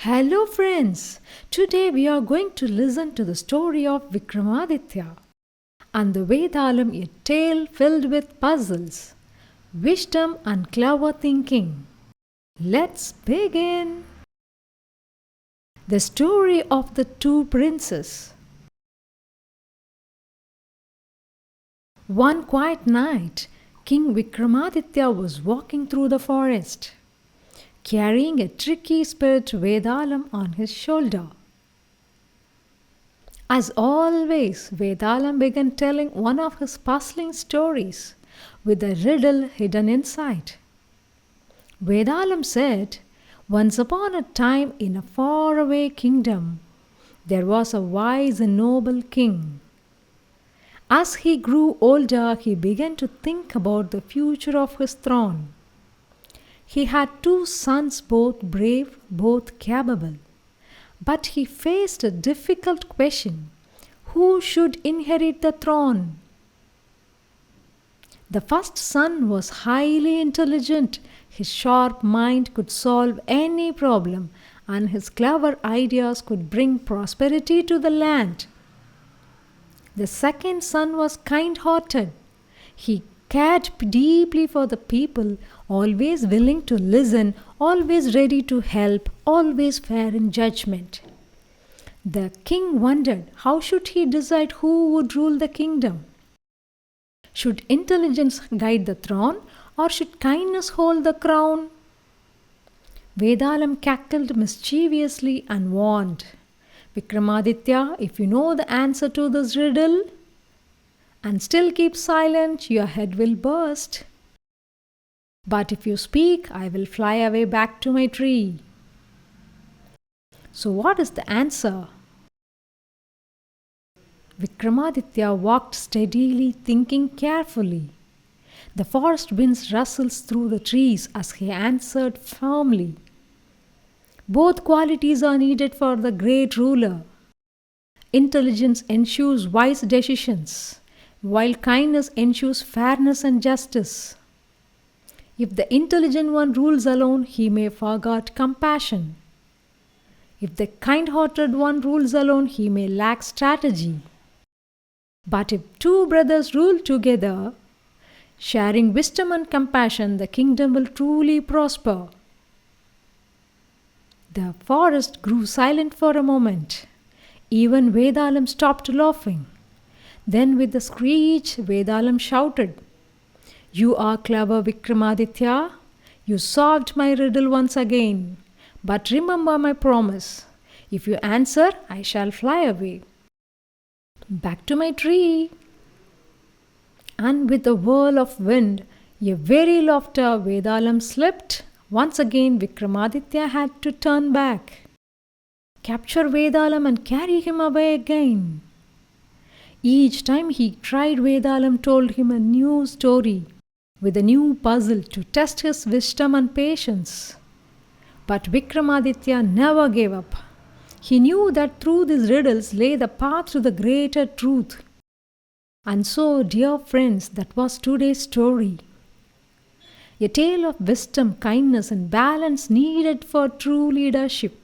Hello friends! Today we are going to listen to the story of Vikramaditya and the Vedalam, a tale filled with puzzles, wisdom and clever thinking. Let's begin! The story of the two princes. One quiet night, King Vikramaditya was walking through the forest, carrying a tricky spirit Vedalam on his shoulder. As always, Vedalam began telling one of his puzzling stories with a riddle hidden inside. Vedalam said, "Once upon a time in a faraway kingdom, there was a wise and noble king. As he grew older, he began to think about the future of his throne. He had two sons, both brave, both capable. But he faced a difficult question: who should inherit the throne? The first son was highly intelligent. His sharp mind could solve any problem, and his clever ideas could bring prosperity to the land. The second son was kind-hearted. He cared deeply for the people, always willing to listen, always ready to help, always fair in judgment. The king wondered, how should he decide who would rule the kingdom? Should intelligence guide the throne, or should kindness hold the crown? Vedalam cackled mischievously and warned, "Vikramaditya, if you know the answer to this riddle and still keep silent, your head will burst. But if you speak, I will fly away back to my tree." So what is the answer? Vikramaditya walked steadily, thinking carefully. The forest winds rustled through the trees as he answered firmly. Both qualities are needed for the great ruler. Intelligence ensures wise decisions, while kindness ensures fairness and justice. If the intelligent one rules alone, he may forget compassion. If the kind-hearted one rules alone, he may lack strategy. But if two brothers rule together, sharing wisdom and compassion, the kingdom will truly prosper. The forest grew silent for a moment. Even Vedalam stopped laughing. Then with a screech, Vedalam shouted, "You are clever, Vikramaditya. You solved my riddle once again. But remember my promise. If you answer, I shall fly away back to my tree." And with a whirl of wind, a very laughter, Vedalam slipped. Once again, Vikramaditya had to turn back, capture Vedalam and carry him away again. Each time he tried, Vedalam told him a new story with a new puzzle to test his wisdom and patience. But Vikramaditya never gave up. He knew that through these riddles lay the path to the greater truth. And so, dear friends, that was today's story. A tale of wisdom, kindness, and balance needed for true leadership.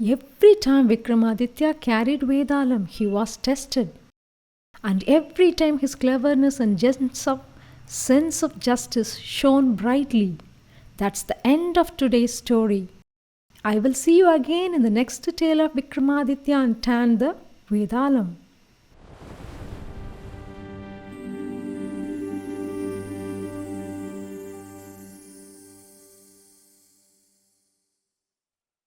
Every time Vikramaditya carried Vedalam, he was tested. And every time his cleverness and sense of justice shone brightly. That's the end of today's story. I will see you again in the next tale of Vikramaditya and the Vedalam.